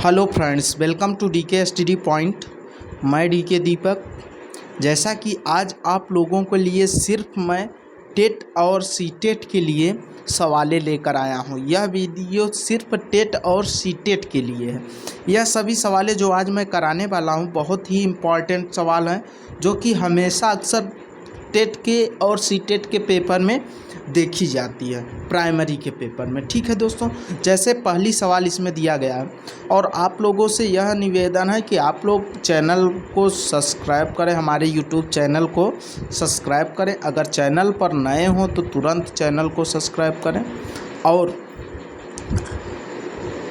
Hello friends, welcome to DK study point. मैं DK Deepak. जैसा कि आज आप लोगों के लिए सिर्फ मैं टेट और सीटेट के लिए सवालें लेकर आया हूं। यह वीडियो सिर्फ टेट और सीटेट के लिए है। यह सभी सवालें जो आज मैं कराने वाला हूं बहुत ही इम्पॉर्टेंट सवाल हैं, जो कि हमेशा अक्सर टेट के और सीटेट के पेपर में देखी जाती है, प्राइमरी के पेपर में। ठीक है दोस्तों, जैसे पहली सवाल इसमें दिया गया है और आप लोगों से यह निवेदन है कि आप लोग चैनल को सब्सक्राइब करें, हमारे यूट्यूब चैनल को सब्सक्राइब करें। अगर चैनल पर नए हों तो तुरंत चैनल को सब्सक्राइब करें, और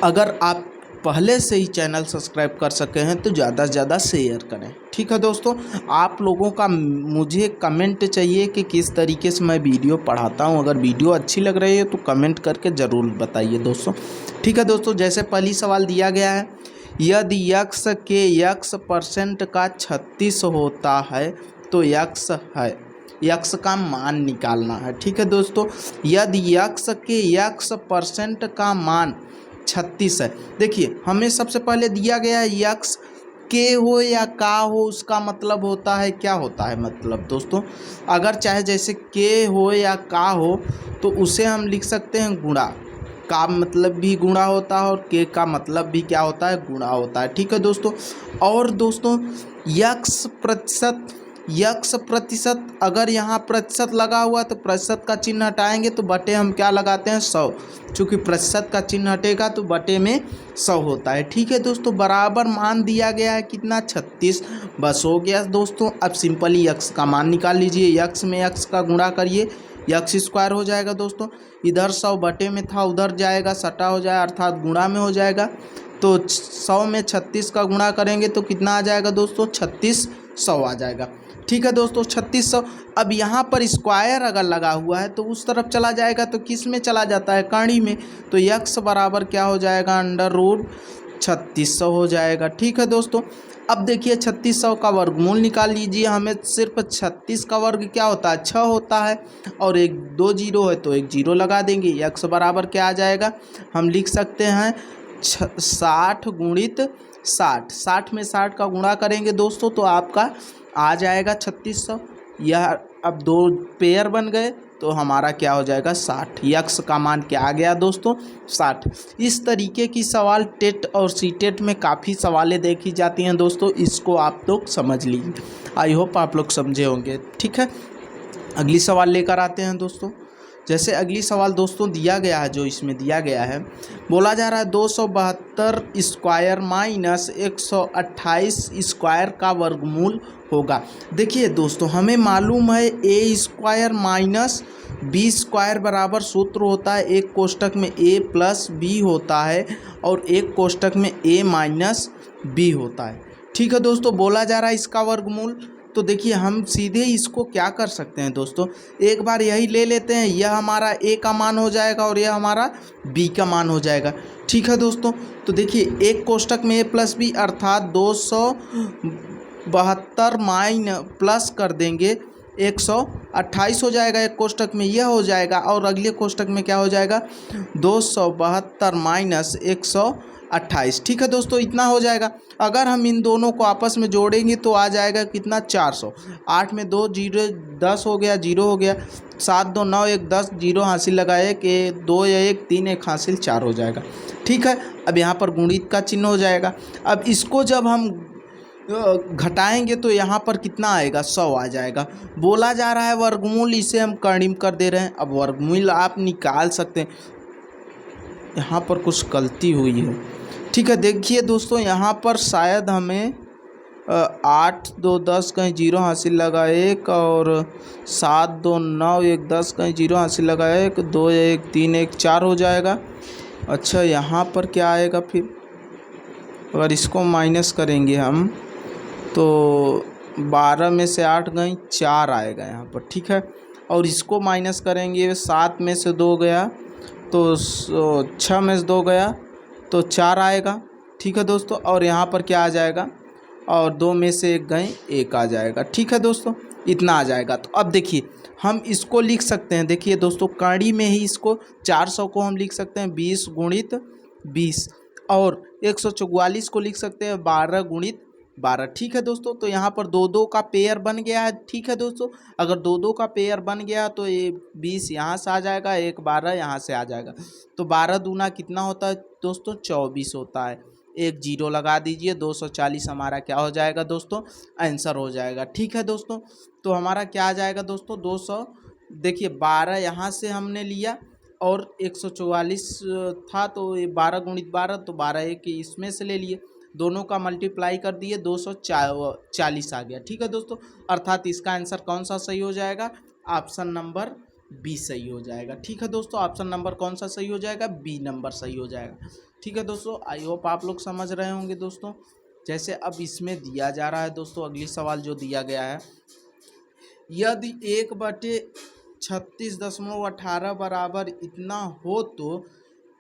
अगर आप पहले से ही चैनल सब्सक्राइब कर सके हैं तो ज़्यादा से ज़्यादा शेयर करें। ठीक है दोस्तों, आप लोगों का मुझे कमेंट चाहिए कि किस तरीके से मैं वीडियो पढ़ाता हूं। अगर वीडियो अच्छी लग रही है तो कमेंट करके ज़रूर बताइए दोस्तों। ठीक है दोस्तों, जैसे पहली सवाल दिया गया है, यदि यक्स के x% का 36 होता है तो यक्स है, यक्स का मान निकालना है। ठीक है दोस्तों, यदि यक्स के x% का मान 36 है। देखिए, हमें सबसे पहले दिया गया है यक्स के हो या का हो, उसका मतलब होता है, क्या होता है मतलब दोस्तों, अगर चाहे जैसे के हो या का हो तो उसे हम लिख सकते हैं गुणा। का मतलब भी गुणा होता है और के का मतलब भी क्या होता है, गुणा होता है। ठीक है दोस्तों, और दोस्तों यक्स प्रतिशत, अगर यहाँ प्रतिशत लगा हुआ है तो प्रतिशत का चिन्ह हटाएंगे तो बटे हम क्या लगाते हैं, 100। चूँकि प्रतिशत का चिन्ह हटेगा तो बटे में 100 होता है। ठीक है दोस्तों, बराबर मान दिया गया है कितना, 36। बस हो गया दोस्तों। अब सिंपली यक्स का मान निकाल लीजिए। यक्स में यक्स का गुणा करिए, यक्स स्क्वायर हो जाएगा दोस्तों। इधर 100 बटे में था, उधर जाएगा, सटा हो जाएगा, अर्थात गुणा में हो जाएगा। तो 100 में 36 का गुणा करेंगे तो कितना आ जाएगा दोस्तों, 3600 आ जाएगा। ठीक है दोस्तों, 3600। अब यहाँ पर स्क्वायर अगर लगा हुआ है तो उस तरफ चला जाएगा तो किस में चला जाता है, कड़ी में। तो यक्स बराबर क्या हो जाएगा, √3600 हो जाएगा। ठीक है दोस्तों, अब देखिए 3600 का वर्गमूल निकाल लीजिए। हमें सिर्फ 36 का वर्ग क्या होता है, 6 होता है, और एक 2 जीरो है तो एक जीरो लगा देंगे। यक्स बराबर क्या आ जाएगा, हम लिख सकते हैं 60 गुणित 60। 60 में 60 का गुणा करेंगे दोस्तों तो आपका आ जाएगा 3600। यह अब दो पेयर बन गए तो हमारा क्या हो जाएगा, 60। यक्स का मान क्या आ गया दोस्तों, 60। इस तरीके की सवाल टेट और सीटेट में काफ़ी सवालें देखी जाती हैं दोस्तों, इसको आप लोग समझ लीजिए। आई होप आप लोग समझे होंगे। ठीक है, अगली सवाल लेकर आते हैं दोस्तों। जैसे अगली सवाल दोस्तों दिया गया है, जो इसमें दिया गया है, बोला जा रहा है 272 स्क्वायर माइनस 128 स्क्वायर का वर्गमूल होगा। देखिए दोस्तों, हमें मालूम है ए स्क्वायर माइनस बी स्क्वायर बराबर सूत्र होता है, एक कोष्टक में ए प्लस बी होता है और एक कोष्टक में ए माइनस बी होता है। ठीक है दोस्तों, बोला जा रहा है इसका वर्गमूल। तो देखिए, हम सीधे इसको क्या कर सकते हैं दोस्तों, एक बार यही ले लेते हैं। यह हमारा ए का मान हो जाएगा और यह हमारा बी का मान हो जाएगा। ठीक है दोस्तों, तो देखिए एक कोष्टक में ए प्लस बी अर्थात 272 माइन प्लस कर देंगे 128 हो जाएगा, एक कोष्टक में यह हो जाएगा, और अगले कोष्टक में क्या हो जाएगा, 272 माइनस 128। ठीक है दोस्तों, इतना हो जाएगा। अगर हम इन दोनों को आपस में जोड़ेंगे तो आ जाएगा कितना, 400। 8 में 2 जीरो 10 हो गया, जीरो हो गया। 7 2 9 1 10, जीरो हासिल लगाए कि 2 या 1 3 1 हासिल 4 हो जाएगा। ठीक है, अब यहाँ पर गुणित का चिन्ह हो जाएगा। अब इसको जब हम घटाएंगे तो यहाँ पर कितना आएगा, 100 आ जाएगा। बोला जा रहा है वर्गमूल, इसे हम कर्णिम कर दे रहे हैं। अब वर्गमूल आप निकाल सकते हैं, यहाँ पर कुछ गलती हुई है। ठीक है, देखिए दोस्तों, यहाँ पर शायद हमें 8 2 10 कहीं जीरो हासिल लगा 1, और 7 2 9 1 10 कहीं जीरो हासिल लगा 1, 2 1 3 1 4 हो जाएगा। अच्छा, यहाँ पर क्या आएगा फिर, अगर इसको माइनस करेंगे हम तो 12 में से 8 गई 4 आएगा यहाँ पर। ठीक है, और इसको माइनस करेंगे, 7 में से 2 गया तो 6 में से 2 गया तो 4 आएगा। ठीक है दोस्तों, और यहाँ पर क्या आ जाएगा, और 2 में से 1 गए 1 आ जाएगा। ठीक है दोस्तों, इतना आ जाएगा। तो अब देखिए हम इसको लिख सकते हैं, देखिए दोस्तों, कड़ी में ही इसको 400 को हम लिख सकते हैं 20 गुणित 20। और 144 को लिख सकते हैं 12 गुणित 12। ठीक है दोस्तों, तो यहाँ पर दो दो का पेयर बन गया है। ठीक है दोस्तों, अगर दो दो का पेयर बन गया तो ये 20 यहाँ से आ जाएगा, एक 12 यहाँ से आ जाएगा। तो 12 दूना कितना होता है दोस्तों? 24 होता है। एक जीरो लगा दीजिए, 240 हमारा क्या हो जाएगा दोस्तों? आंसर हो जाएगा। ठीक है दोस्तों, तो हमारा क्या आ जाएगा दोस्तों? 200। देखिए 12 यहाँ से हमने लिया और 144 था, तो ये 12 गुणित 12, तो 12 एक इसमें से ले लिए, दोनों का मल्टीप्लाई कर दिए, 240 आ गया। ठीक है दोस्तों, अर्थात इसका आंसर कौन सा सही हो जाएगा? ऑप्शन नंबर बी सही हो जाएगा। ठीक है दोस्तों, ऑप्शन नंबर कौन सा सही हो जाएगा? बी नंबर सही हो जाएगा। ठीक है दोस्तों, आई होप आप लोग समझ रहे होंगे दोस्तों। जैसे अब इसमें दिया जा रहा है दोस्तों, अगली सवाल जो दिया गया है, यदि 1/36.18 बराबर इतना हो तो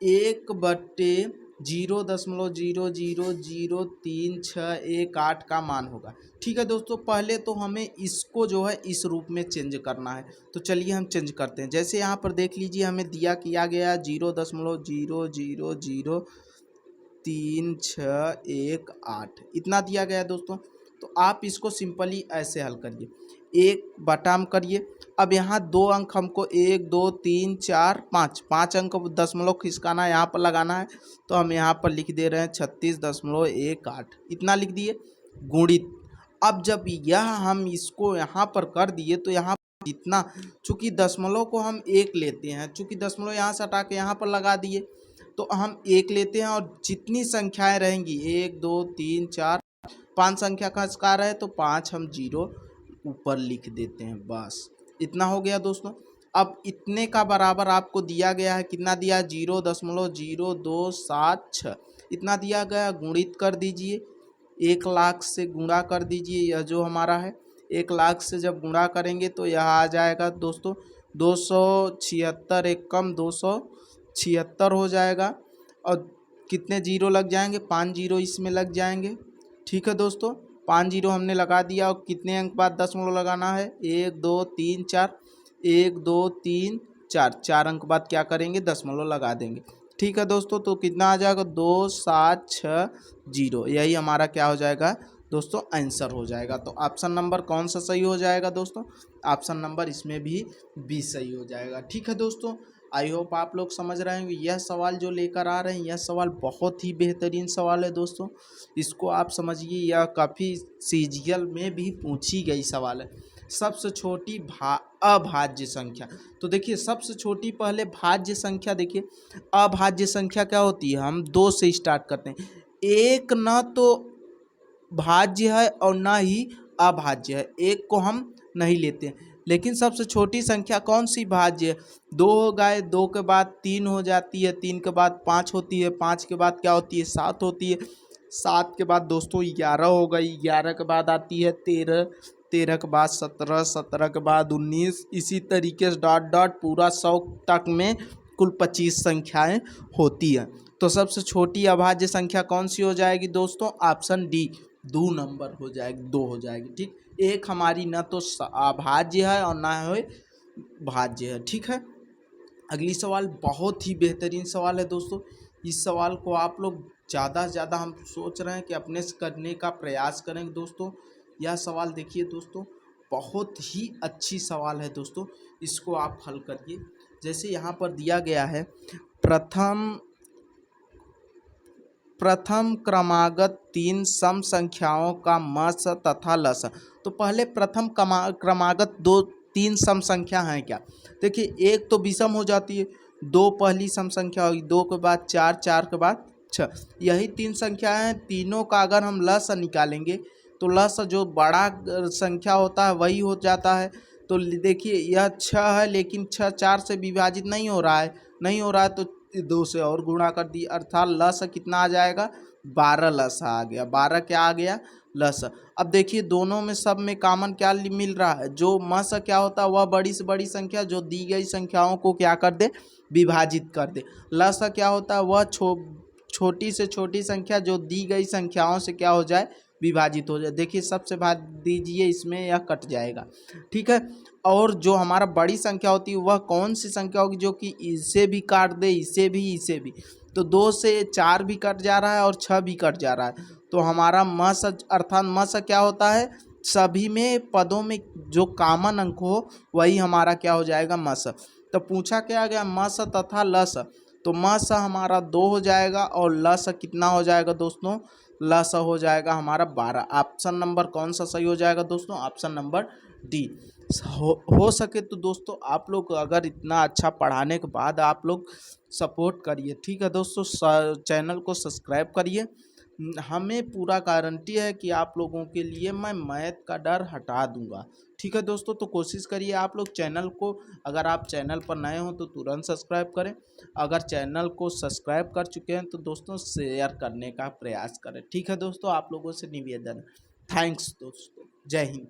1/0.000361 का मान होगा। ठीक है दोस्तों, पहले तो हमें इसको जो है इस रूप में चेंज करना है, तो चलिए हम चेंज करते हैं। जैसे यहाँ पर देख लीजिए, हमें किया गया है 0.000361 इतना दिया गया है दोस्तों। तो आप इसको सिंपली ऐसे हल करिए, एक बटा में करिए। अब यहाँ दो अंक हमको 1 2 3 4 5 5 अंक दशमलव खिसकाना है, यहाँ पर लगाना है, तो हम यहाँ पर लिख दे रहे हैं 36.18 इतना लिख दिए गुणित। अब जब यह हम इसको यहाँ पर कर दिए तो यहाँ जितना, चूँकि दशमलव को हम एक लेते हैं, चूँकि दशमलव यहाँ से हटा के यहाँ पर लगा दिए तो हम एक लेते हैं, और जितनी संख्याएं रहेंगी 1 2 3 4 5 संख्या का स्कार है तो 5 हम जीरो ऊपर लिख देते हैं, बस इतना हो गया दोस्तों। अब इतने का बराबर आपको दिया गया है, कितना दिया? 0.0276 इतना दिया गया। गुणित कर दीजिए, 1,00,000 से गुणा कर दीजिए, यह जो हमारा है 1,00,000 से जब गुणा करेंगे तो यह आ जाएगा दोस्तों 276, एक कम 276 हो जाएगा। और कितने जीरो लग जाएंगे? 5 जीरो इसमें लग जाएंगे। ठीक है दोस्तों, 5 जीरो हमने लगा दिया, और कितने अंक बाद दशमलव लगाना है? 1 2 3 4, 1 2 3 4, 4 अंक बाद क्या करेंगे? दशमलव लगा देंगे। ठीक है दोस्तों, तो कितना आ जाएगा? 2760, यही हमारा क्या हो जाएगा दोस्तों? आंसर हो जाएगा। तो ऑप्शन नंबर कौन सा सही हो जाएगा दोस्तों? ऑप्शन नंबर इसमें भी बी सही हो जाएगा। ठीक है दोस्तों, आई होप आप लोग समझ रहे हैं। यह सवाल जो लेकर आ रहे हैं, यह सवाल बहुत ही बेहतरीन सवाल है दोस्तों, इसको आप समझिए, यह काफ़ी सीजीएल में भी पूछी गई सवाल है। सबसे छोटी अभाज्य संख्या, तो देखिए सबसे छोटी पहले भाज्य संख्या, देखिए अभाज्य संख्या क्या होती है? हम 2 से स्टार्ट करते हैं। एक न तो भाज्य है और ना ही अभाज्य है, एक को हम नहीं लेते हैं। लेकिन सबसे छोटी संख्या कौन सी भाज्य है? 2 हो गए, 2 के बाद 3 हो जाती है, 3 के बाद 5 होती है, 5 के बाद क्या होती है? 7 होती है, 7 के बाद दोस्तों 11 हो गई, 11 के बाद आती है 13, 13 के बाद 17, 17 के बाद 19, इसी तरीके से डॉट डॉट पूरा 100 तक में कुल 25 संख्याएं होती हैं। तो सबसे छोटी अभाज्य संख्या कौन सी हो जाएगी दोस्तों? ऑप्शन डी, 2 नंबर हो जाएगी, 2 हो जाएगी। ठीक, एक हमारी न तो अभाज्य है और ना ही भाज्य है। ठीक है, अगली सवाल बहुत ही बेहतरीन सवाल है दोस्तों। इस सवाल को आप लोग ज़्यादा से ज़्यादा, हम सोच रहे हैं कि अपने से करने का प्रयास करेंगे दोस्तों। यह सवाल देखिए दोस्तों, बहुत ही अच्छी सवाल है दोस्तों, इसको आप हल करिए। जैसे यहाँ पर दिया गया है, प्रथम क्रमागत 3 सम संख्याओं का मस तथा लस। तो पहले प्रथम क्रमागत 3 सम संख्या हैं क्या? देखिए, एक तो विषम हो जाती है, 2 पहली सम संख्या होगी, 2 के बाद 4, 4 के बाद 6, यही 3 संख्या हैं। तीनों का अगर हम लस निकालेंगे तो लस जो बड़ा संख्या होता है वही हो जाता है। तो देखिए यह 6 है, लेकिन 6 4 से विभाजित नहीं हो रहा है, तो 2 से और गुणा कर दी, अर्थात लस कितना आ जाएगा? 12 लस आ गया। 12 क्या आ गया? लस। अब देखिए दोनों में सब में कॉमन क्या मिल रहा है? जो मस क्या होता है? वह बड़ी से बड़ी संख्या जो दी गई संख्याओं को क्या कर दे? विभाजित कर दे। लस क्या होता है? वह छोटी से छोटी संख्या जो दी गई संख्याओं से क्या हो जाए? विभाजित हो जाए। देखिए सबसे भाग दीजिए, इसमें यह कट जाएगा। ठीक है, और जो हमारा बड़ी संख्या होती है वह कौन सी संख्या होगी? जो कि इसे भी काट दे, इसे भी, इसे भी। तो 2 से 4 भी कट जा रहा है और 6 भी कट जा रहा है। तो हमारा मस अर्थात मस क्या होता है, सभी में पदों में जो कॉमन अंक हो वही हमारा क्या हो जाएगा, मस। तो पूछा क्या गया, मस तथा लस। तो मस हमारा 2 हो जाएगा और लस कितना हो जाएगा दोस्तों, लस हो जाएगा हमारा 12। ऑप्शन नंबर कौन सा सही हो जाएगा दोस्तों, ऑप्शन नंबर डी। हो सके तो दोस्तों आप लोग अगर इतना अच्छा पढ़ाने के बाद आप लोग सपोर्ट करिए, ठीक है दोस्तों, चैनल को सब्सक्राइब करिए। हमें पूरा गारंटी है कि आप लोगों के लिए मैं मैथ का डर हटा दूंगा, ठीक है दोस्तों। तो कोशिश करिए आप लोग चैनल को, अगर आप चैनल पर नए हो तो तुरंत सब्सक्राइब करें, अगर चैनल को सब्सक्राइब कर चुके हैं तो दोस्तों शेयर करने का प्रयास करें, ठीक है दोस्तों। आप लोगों से निवेदन है। थैंक्स दोस्तों, जय हिंद।